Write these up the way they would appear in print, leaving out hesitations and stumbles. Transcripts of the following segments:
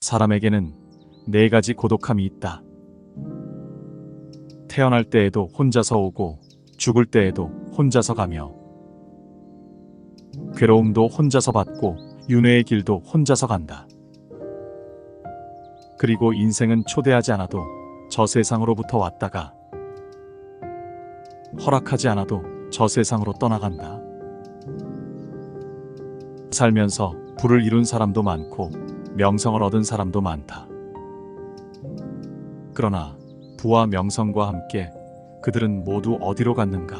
사람에게는 네 가지 고독함이 있다. 태어날 때에도 혼자서 오고 죽을 때에도 혼자서 가며 괴로움도 혼자서 받고 윤회의 길도 혼자서 간다. 그리고 인생은 초대하지 않아도 저 세상으로부터 왔다가 허락하지 않아도 저 세상으로 떠나간다. 살면서 부를 이룬 사람도 많고 명성을 얻은 사람도 많다. 그러나 부와 명성과 함께 그들은 모두 어디로 갔는가?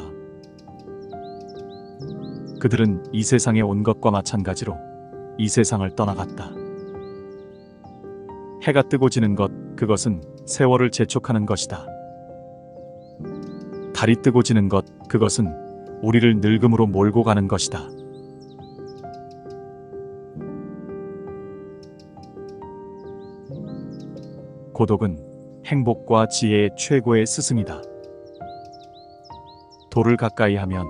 그들은 이 세상에 온 것과 마찬가지로 이 세상을 떠나갔다. 해가 뜨고 지는 것, 그것은 세월을 재촉하는 것이다. 달이 뜨고 지는 것, 그것은 우리를 늙음으로 몰고 가는 것이다. 고독은 행복과 지혜의 최고의 스승이다. 돌을 가까이 하면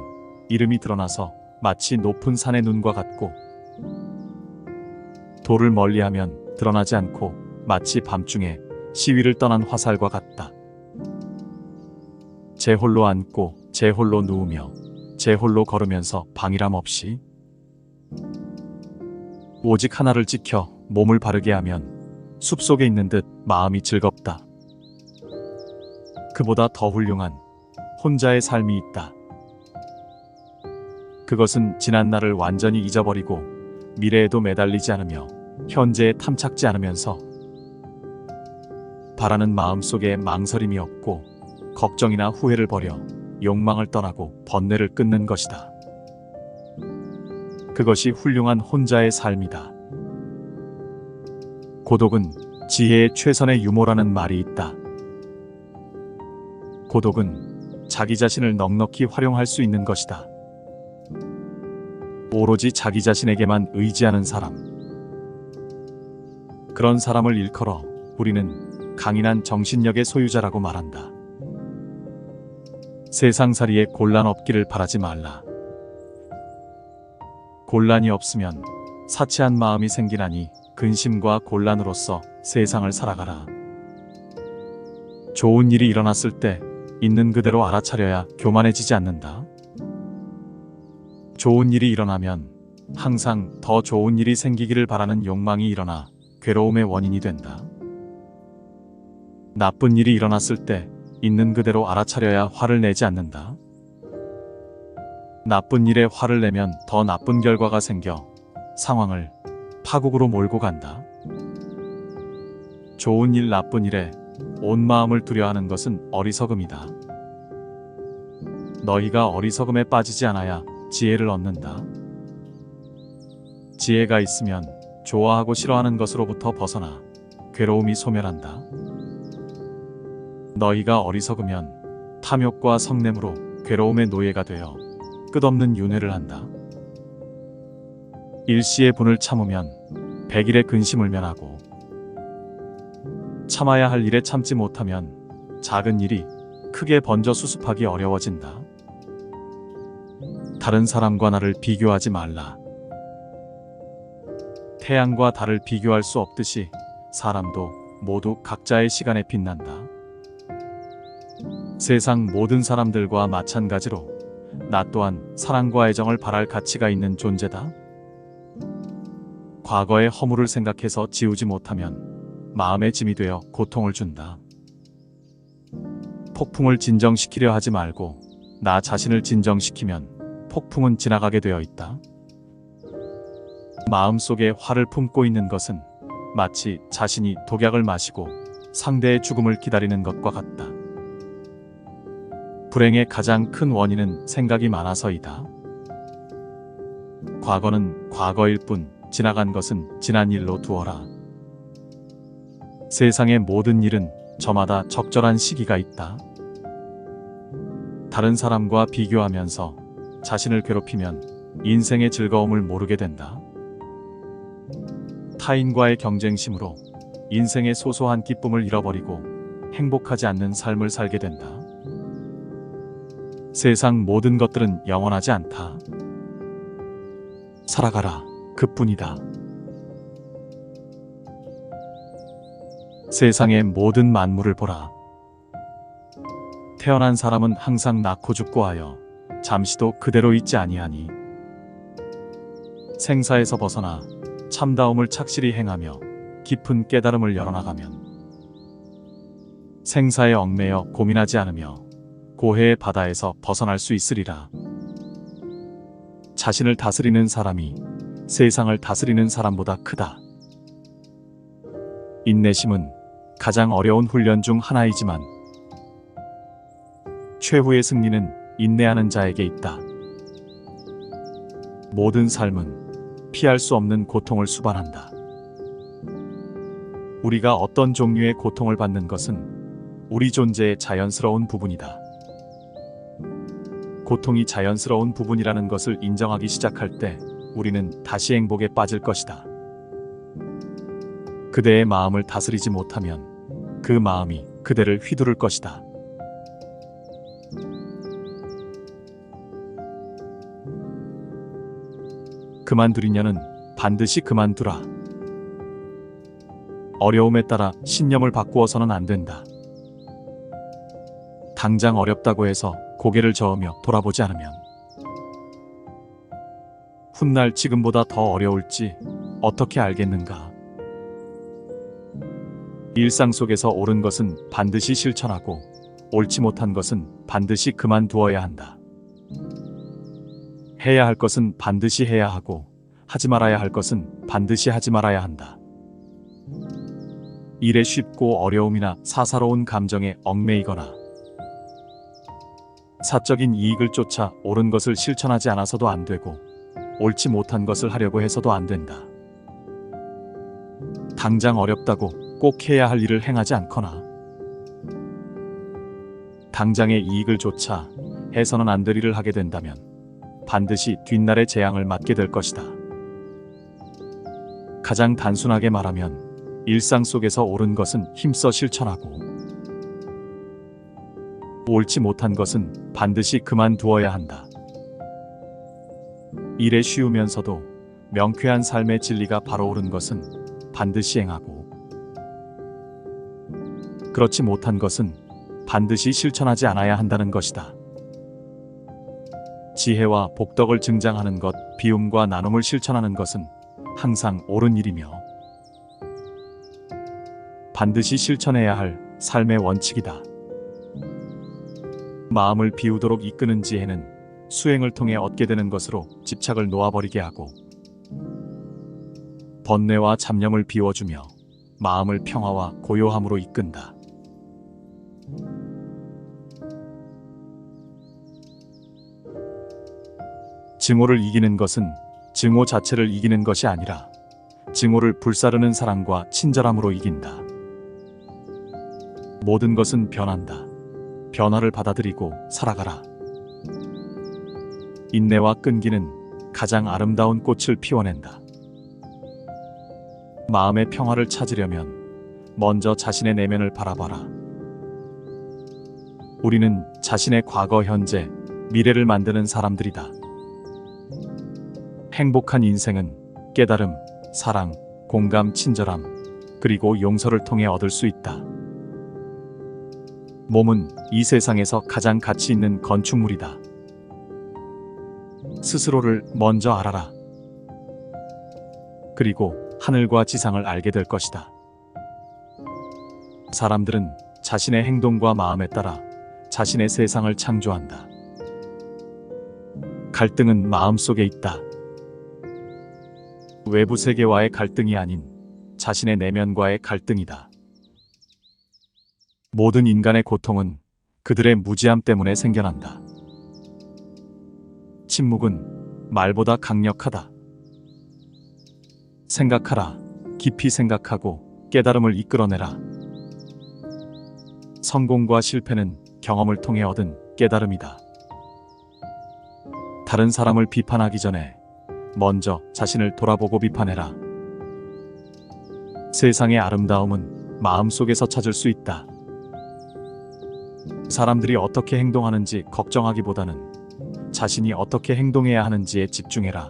이름이 드러나서 마치 높은 산의 눈과 같고, 돌을 멀리하면 드러나지 않고 마치 밤중에 시위를 떠난 화살과 같다. 제 홀로 앉고 제 홀로 누우며 제 홀로 걸으면서 방일함 없이 오직 하나를 지켜 몸을 바르게 하면 숲속에 있는 듯 마음이 즐겁다. 그보다 더 훌륭한 혼자의 삶이 있다. 그것은 지난 날을 완전히 잊어버리고 미래에도 매달리지 않으며 현재에 탐착지 않으면서 바라는 마음속에 망설임이 없고 걱정이나 후회를 버려 욕망을 떠나고 번뇌를 끊는 것이다. 그것이 훌륭한 혼자의 삶이다. 고독은 지혜의 최선의 유모라는 말이 있다. 고독은 자기 자신을 넉넉히 활용할 수 있는 것이다. 오로지 자기 자신에게만 의지하는 사람. 그런 사람을 일컬어 우리는 강인한 정신력의 소유자라고 말한다. 세상살이에 곤란 없기를 바라지 말라. 곤란이 없으면 사치한 마음이 생기나니 근심과 곤란으로서 세상을 살아가라. 좋은 일이 일어났을 때 있는 그대로 알아차려야 교만해지지 않는다. 좋은 일이 일어나면 항상 더 좋은 일이 생기기를 바라는 욕망이 일어나 괴로움의 원인이 된다. 나쁜 일이 일어났을 때 있는 그대로 알아차려야 화를 내지 않는다. 나쁜 일에 화를 내면 더 나쁜 결과가 생겨 상황을 파국으로 몰고 간다. 좋은 일, 나쁜 일에 온 마음을 두려워하는 것은 어리석음이다. 너희가 어리석음에 빠지지 않아야 지혜를 얻는다. 지혜가 있으면 좋아하고 싫어하는 것으로부터 벗어나 괴로움이 소멸한다. 너희가 어리석으면 탐욕과 성냄으로 괴로움의 노예가 되어 끝없는 윤회를 한다. 일시의 분을 참으면 백일의 근심을 면하고, 참아야 할 일에 참지 못하면 작은 일이 크게 번져 수습하기 어려워진다. 다른 사람과 나를 비교하지 말라. 태양과 달을 비교할 수 없듯이 사람도 모두 각자의 시간에 빛난다. 세상 모든 사람들과 마찬가지로 나 또한 사랑과 애정을 바랄 가치가 있는 존재다. 과거의 허물을 생각해서 지우지 못하면 마음의 짐이 되어 고통을 준다. 폭풍을 진정시키려 하지 말고 나 자신을 진정시키면 폭풍은 지나가게 되어 있다. 마음속에 화를 품고 있는 것은 마치 자신이 독약을 마시고 상대의 죽음을 기다리는 것과 같다. 불행의 가장 큰 원인은 생각이 많아서이다. 과거는 과거일 뿐 지나간 것은 지난 일로 두어라. 세상의 모든 일은 저마다 적절한 시기가 있다. 다른 사람과 비교하면서 자신을 괴롭히면 인생의 즐거움을 모르게 된다. 타인과의 경쟁심으로 인생의 소소한 기쁨을 잃어버리고 행복하지 않는 삶을 살게 된다. 세상 모든 것들은 영원하지 않다. 살아가라, 그뿐이다. 세상의 모든 만물을 보라. 태어난 사람은 항상 낳고 죽고 하여 잠시도 그대로 있지 아니하니 생사에서 벗어나 참다움을 착실히 행하며 깊은 깨달음을 열어나가면 생사에 얽매여 고민하지 않으며 고해의 바다에서 벗어날 수 있으리라. 자신을 다스리는 사람이 세상을 다스리는 사람보다 크다. 인내심은 가장 어려운 훈련 중 하나이지만 최후의 승리는 인내하는 자에게 있다. 모든 삶은 피할 수 없는 고통을 수반한다. 우리가 어떤 종류의 고통을 받는 것은 우리 존재의 자연스러운 부분이다. 고통이 자연스러운 부분이라는 것을 인정하기 시작할 때 우리는 다시 행복에 빠질 것이다. 그대의 마음을 다스리지 못하면 그 마음이 그대를 휘두를 것이다. 그만두리냐는 반드시 그만두라. 어려움에 따라 신념을 바꾸어서는 안 된다. 당장 어렵다고 해서 고개를 저으며 돌아보지 않으면 훗날 지금보다 더 어려울지 어떻게 알겠는가. 일상 속에서 옳은 것은 반드시 실천하고 옳지 못한 것은 반드시 그만두어야 한다. 해야 할 것은 반드시 해야 하고 하지 말아야 할 것은 반드시 하지 말아야 한다. 일에 쉽고 어려움이나 사사로운 감정에 얽매이거나 사적인 이익을 쫓아 옳은 것을 실천하지 않아서도 안 되고 옳지 못한 것을 하려고 해서도 안 된다. 당장 어렵다고 꼭 해야 할 일을 행하지 않거나 당장의 이익을 쫓아 해서는 안 될 일을 하게 된다면 반드시 뒷날의 재앙을 맞게 될 것이다. 가장 단순하게 말하면 일상 속에서 옳은 것은 힘써 실천하고 옳지 못한 것은 반드시 그만두어야 한다. 일에 쉬우면서도 명쾌한 삶의 진리가 바로 옳은 것은 반드시 행하고 그렇지 못한 것은 반드시 실천하지 않아야 한다는 것이다. 지혜와 복덕을 증장하는 것, 비움과 나눔을 실천하는 것은 항상 옳은 일이며 반드시 실천해야 할 삶의 원칙이다. 마음을 비우도록 이끄는 지혜는 수행을 통해 얻게 되는 것으로 집착을 놓아버리게 하고 번뇌와 잡념을 비워주며 마음을 평화와 고요함으로 이끈다. 증오를 이기는 것은 증오 자체를 이기는 것이 아니라 증오를 불사르는 사랑과 친절함으로 이긴다. 모든 것은 변한다. 변화를 받아들이고 살아가라. 인내와 끈기는 가장 아름다운 꽃을 피워낸다. 마음의 평화를 찾으려면 먼저 자신의 내면을 바라봐라. 우리는 자신의 과거, 현재, 미래를 만드는 사람들이다. 행복한 인생은 깨달음, 사랑, 공감, 친절함, 그리고 용서를 통해 얻을 수 있다. 몸은 이 세상에서 가장 가치 있는 건축물이다. 스스로를 먼저 알아라. 그리고 하늘과 지상을 알게 될 것이다. 사람들은 자신의 행동과 마음에 따라 자신의 세상을 창조한다. 갈등은 마음속에 있다. 외부 세계와의 갈등이 아닌 자신의 내면과의 갈등이다. 모든 인간의 고통은 그들의 무지함 때문에 생겨난다. 침묵은 말보다 강력하다. 생각하라. 깊이 생각하고 깨달음을 이끌어내라. 성공과 실패는 경험을 통해 얻은 깨달음이다. 다른 사람을 비판하기 전에 먼저 자신을 돌아보고 비판해라. 세상의 아름다움은 마음속에서 찾을 수 있다. 사람들이 어떻게 행동하는지 걱정하기보다는 자신이 어떻게 행동해야 하는지에 집중해라.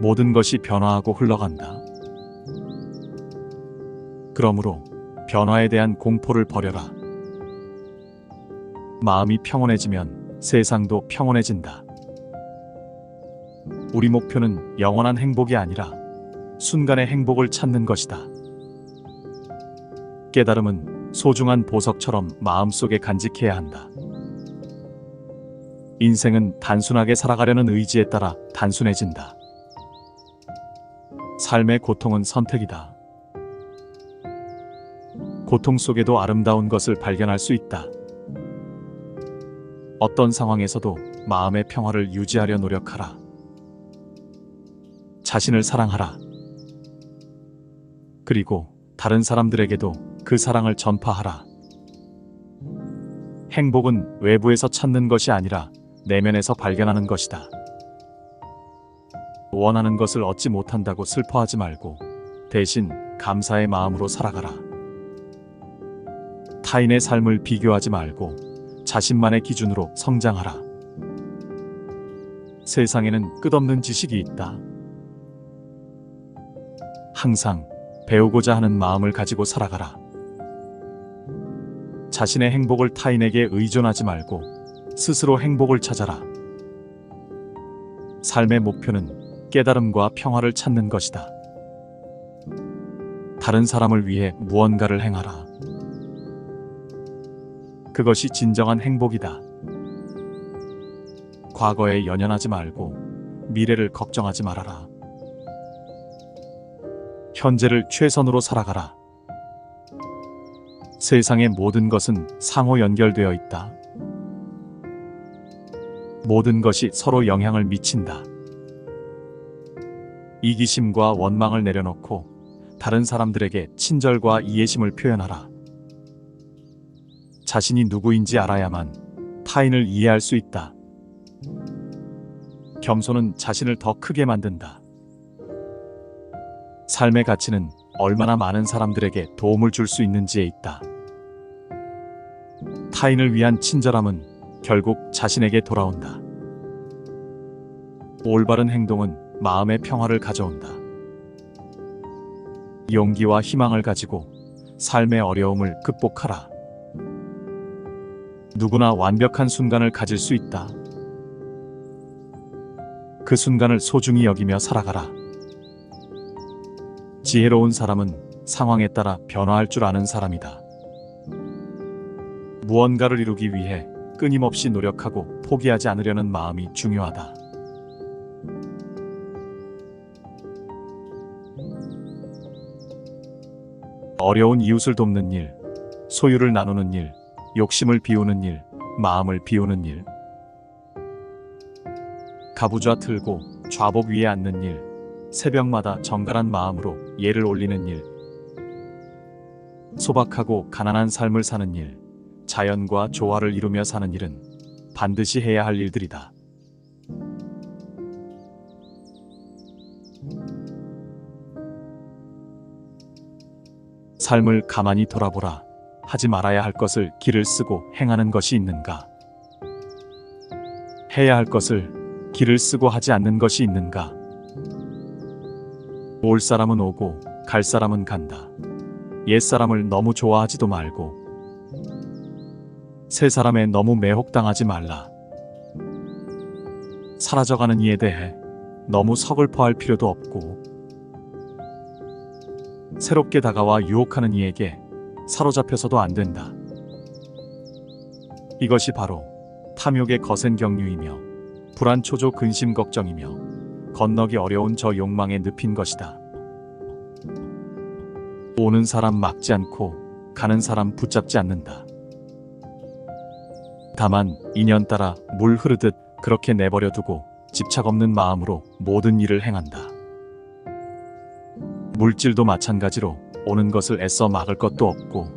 모든 것이 변화하고 흘러간다. 그러므로 변화에 대한 공포를 버려라. 마음이 평온해지면 세상도 평온해진다. 우리 목표는 영원한 행복이 아니라 순간의 행복을 찾는 것이다. 깨달음은 소중한 보석처럼 마음속에 간직해야 한다. 인생은 단순하게 살아가려는 의지에 따라 단순해진다. 삶의 고통은 선택이다. 고통 속에도 아름다운 것을 발견할 수 있다. 어떤 상황에서도 마음의 평화를 유지하려 노력하라. 자신을 사랑하라. 그리고 다른 사람들에게도 그 사랑을 전파하라. 행복은 외부에서 찾는 것이 아니라 내면에서 발견하는 것이다. 원하는 것을 얻지 못한다고 슬퍼하지 말고 대신 감사의 마음으로 살아가라. 타인의 삶을 비교하지 말고 자신만의 기준으로 성장하라. 세상에는 끝없는 지식이 있다. 항상 배우고자 하는 마음을 가지고 살아가라. 자신의 행복을 타인에게 의존하지 말고 스스로 행복을 찾아라. 삶의 목표는 깨달음과 평화를 찾는 것이다. 다른 사람을 위해 무언가를 행하라. 그것이 진정한 행복이다. 과거에 연연하지 말고 미래를 걱정하지 말아라. 현재를 최선으로 살아가라. 세상의 모든 것은 상호 연결되어 있다. 모든 것이 서로 영향을 미친다. 이기심과 원망을 내려놓고 다른 사람들에게 친절과 이해심을 표현하라. 자신이 누구인지 알아야만 타인을 이해할 수 있다. 겸손은 자신을 더 크게 만든다. 삶의 가치는 얼마나 많은 사람들에게 도움을 줄 수 있는지에 있다. 타인을 위한 친절함은 결국 자신에게 돌아온다. 올바른 행동은 마음의 평화를 가져온다. 용기와 희망을 가지고 삶의 어려움을 극복하라. 누구나 완벽한 순간을 가질 수 있다. 그 순간을 소중히 여기며 살아가라. 지혜로운 사람은 상황에 따라 변화할 줄 아는 사람이다. 무언가를 이루기 위해 끊임없이 노력하고 포기하지 않으려는 마음이 중요하다. 어려운 이웃을 돕는 일, 소유를 나누는 일, 욕심을 비우는 일, 마음을 비우는 일, 가부좌 틀고 좌복 위에 앉는 일, 새벽마다 정갈한 마음으로 예를 올리는 일, 소박하고 가난한 삶을 사는 일, 자연과 조화를 이루며 사는 일은 반드시 해야 할 일들이다. 삶을 가만히 돌아보라. 하지 말아야 할 것을 길을 쓰고 행하는 것이 있는가? 해야 할 것을 길을 쓰고 하지 않는 것이 있는가? 올 사람은 오고 갈 사람은 간다. 옛 사람을 너무 좋아하지도 말고 새 사람에 너무 매혹당하지 말라. 사라져가는 이에 대해 너무 서글퍼할 필요도 없고 새롭게 다가와 유혹하는 이에게 사로잡혀서도 안 된다. 이것이 바로 탐욕의 거센 경류이며 불안초조 근심 걱정이며 건너기 어려운 저 욕망에 늪인 것이다. 오는 사람 막지 않고 가는 사람 붙잡지 않는다. 다만 인연 따라 물 흐르듯 그렇게 내버려 두고 집착 없는 마음으로 모든 일을 행한다. 물질도 마찬가지로 오는 것을 애써 막을 것도 없고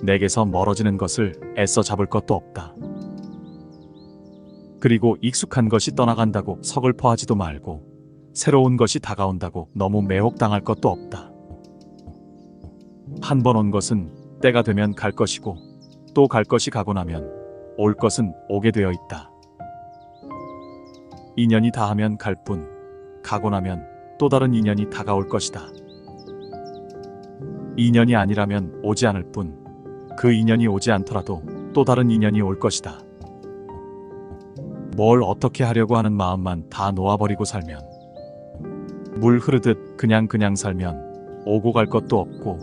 내게서 멀어지는 것을 애써 잡을 것도 없다. 그리고 익숙한 것이 떠나간다고 서글퍼하지도 말고 새로운 것이 다가온다고 너무 매혹당할 것도 없다. 한 번 온 것은 때가 되면 갈 것이고 또 갈 것이 가고 나면 올 것은 오게 되어 있다. 인연이 다하면 갈 뿐, 가고 나면 또 다른 인연이 다가올 것이다. 인연이 아니라면 오지 않을 뿐, 그 인연이 오지 않더라도 또 다른 인연이 올 것이다. 뭘 어떻게 하려고 하는 마음만 다 놓아버리고 살면, 물 흐르듯 그냥 살면 오고 갈 것도 없고,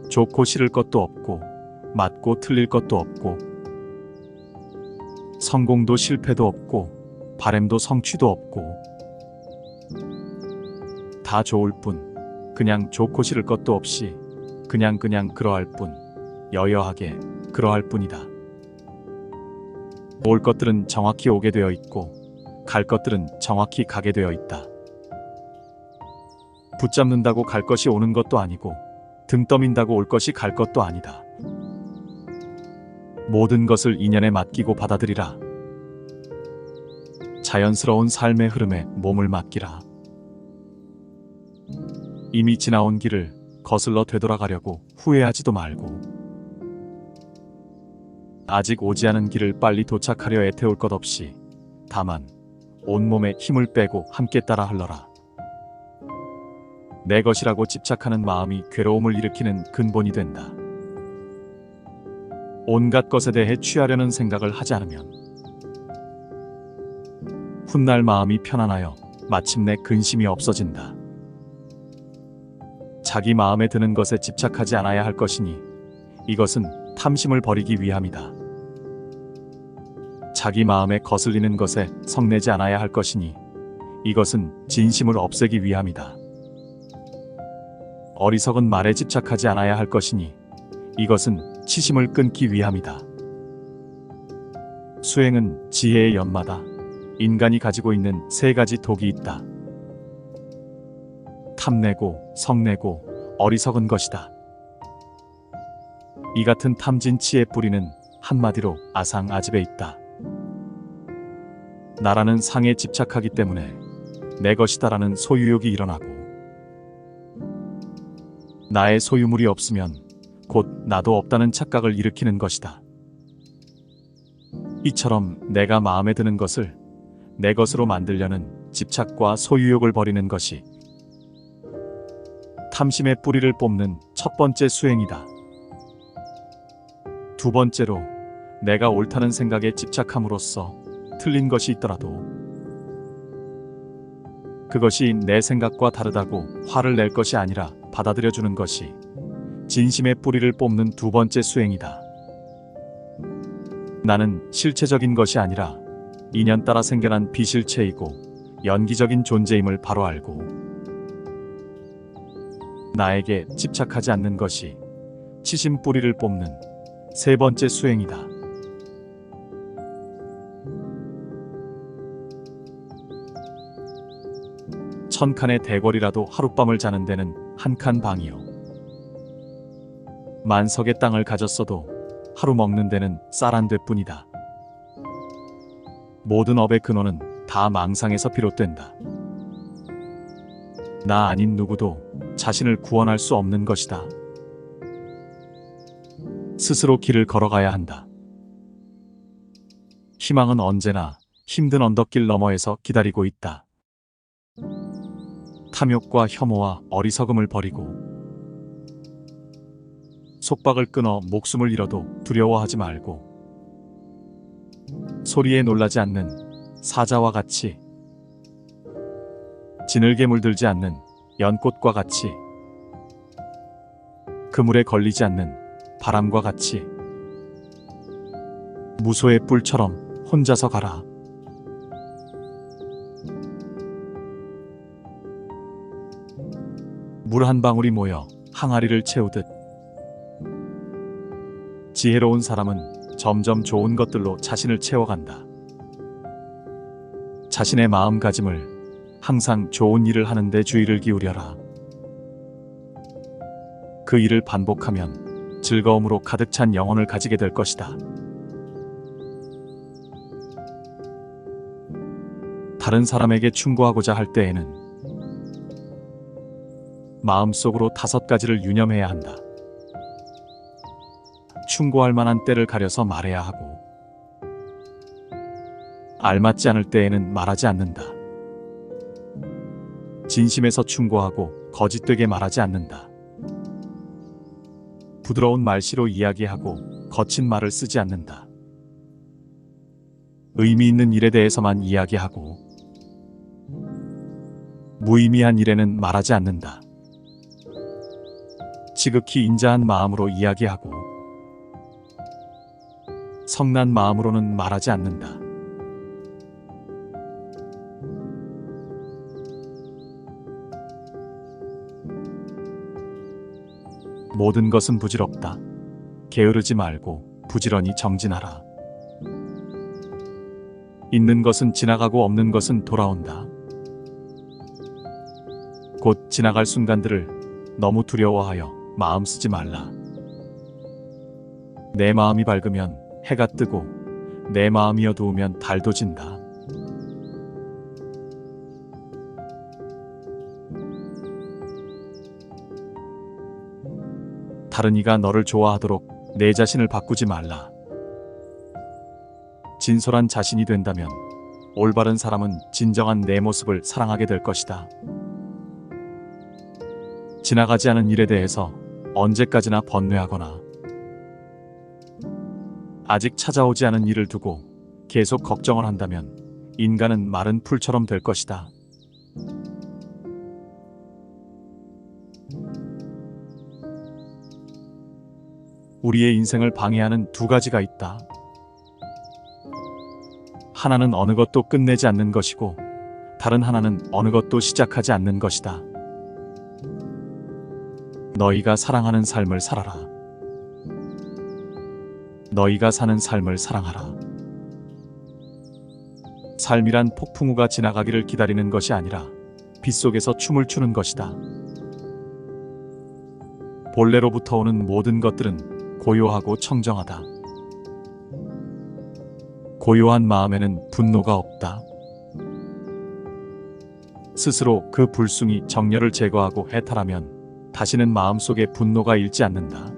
좋고 싫을 것도 없고, 맞고 틀릴 것도 없고, 성공도 실패도 없고, 바램도 성취도 없고, 다 좋을 뿐, 그냥 좋고 싫을 것도 없이 그냥 그러할 뿐, 여여하게 그러할 뿐이다. 올 것들은 정확히 오게 되어 있고, 갈 것들은 정확히 가게 되어 있다. 붙잡는다고 갈 것이 오는 것도 아니고, 등 떠민다고 올 것이 갈 것도 아니다. 모든 것을 인연에 맡기고 받아들이라. 자연스러운 삶의 흐름에 몸을 맡기라. 이미 지나온 길을 거슬러 되돌아가려고 후회하지도 말고, 아직 오지 않은 길을 빨리 도착하려 애태울 것 없이 다만 온몸에 힘을 빼고 함께 따라 흘러라. 내 것이라고 집착하는 마음이 괴로움을 일으키는 근본이 된다. 온갖 것에 대해 취하려는 생각을 하지 않으면 훗날 마음이 편안하여 마침내 근심이 없어진다. 자기 마음에 드는 것에 집착하지 않아야 할 것이니 이것은 탐심을 버리기 위함이다. 자기 마음에 거슬리는 것에 성내지 않아야 할 것이니 이것은 진심을 없애기 위함이다. 어리석은 말에 집착하지 않아야 할 것이니 이것은 치심을 끊기 위함이다. 수행은 지혜의 연마다. 인간이 가지고 있는 세 가지 독이 있다. 탐내고 성내고 어리석은 것이다. 이 같은 탐진치의 뿌리는 한마디로 아상아집에 있다. 나라는 상에 집착하기 때문에 내 것이다라는 소유욕이 일어나고, 나의 소유물이 없으면 곧 나도 없다는 착각을 일으키는 것이다. 이처럼 내가 마음에 드는 것을 내 것으로 만들려는 집착과 소유욕을 버리는 것이 탐심의 뿌리를 뽑는 첫 번째 수행이다. 두 번째로, 내가 옳다는 생각에 집착함으로써 틀린 것이 있더라도 그것이 내 생각과 다르다고 화를 낼 것이 아니라 받아들여주는 것이 진심의 뿌리를 뽑는 두 번째 수행이다. 나는 실체적인 것이 아니라 인연 따라 생겨난 비실체이고 연기적인 존재임을 바로 알고, 나에게 집착하지 않는 것이 치심 뿌리를 뽑는 세 번째 수행이다. 천칸의 대궐이라도 하룻밤을 자는 데는 한 칸 방이요, 만석의 땅을 가졌어도 하루 먹는 데는 쌀 한 되뿐이다. 모든 업의 근원은 다 망상에서 비롯된다. 나 아닌 누구도 자신을 구원할 수 없는 것이다. 스스로 길을 걸어가야 한다. 희망은 언제나 힘든 언덕길 너머에서 기다리고 있다. 탐욕과 혐오와 어리석음을 버리고, 속박을 끊어 목숨을 잃어도 두려워하지 말고, 소리에 놀라지 않는 사자와 같이, 지늘게 물들지 않는 연꽃과 같이, 그물에 걸리지 않는 바람과 같이 무소의 뿔처럼 혼자서 가라. 물 한 방울이 모여 항아리를 채우듯 지혜로운 사람은 점점 좋은 것들로 자신을 채워간다. 자신의 마음가짐을 항상 좋은 일을 하는데 주의를 기울여라. 그 일을 반복하면 즐거움으로 가득 찬 영혼을 가지게 될 것이다. 다른 사람에게 충고하고자 할 때에는 마음속으로 5가지를 유념해야 한다. 충고할 만한 때를 가려서 말해야 하고, 알맞지 않을 때에는 말하지 않는다. 진심에서 충고하고 거짓되게 말하지 않는다. 부드러운 말씨로 이야기하고 거친 말을 쓰지 않는다. 의미 있는 일에 대해서만 이야기하고 무의미한 일에는 말하지 않는다. 지극히 인자한 마음으로 이야기하고 성난 마음으로는 말하지 않는다. 모든 것은 부질없다. 게으르지 말고 부지런히 정진하라. 있는 것은 지나가고 없는 것은 돌아온다. 곧 지나갈 순간들을 너무 두려워하여 마음 쓰지 말라. 내 마음이 밝으면 해가 뜨고 내 마음이 어두우면 달도 진다. 다른 이가 너를 좋아하도록 내 자신을 바꾸지 말라. 진솔한 자신이 된다면 올바른 사람은 진정한 내 모습을 사랑하게 될 것이다. 지나가지 않은 일에 대해서 언제까지나 번뇌하거나 아직 찾아오지 않은 일을 두고 계속 걱정을 한다면 인간은 마른 풀처럼 될 것이다. 우리의 인생을 방해하는 두 가지가 있다. 하나는 어느 것도 끝내지 않는 것이고 다른 하나는 어느 것도 시작하지 않는 것이다. 너희가 사랑하는 삶을 살아라. 너희가 사는 삶을 사랑하라. 삶이란 폭풍우가 지나가기를 기다리는 것이 아니라 빗속에서 춤을 추는 것이다. 본래로부터 오는 모든 것들은 고요하고 청정하다. 고요한 마음에는 분노가 없다. 스스로 그 불순이 정열을 제거하고 해탈하면 다시는 마음속에 분노가 일지 않는다.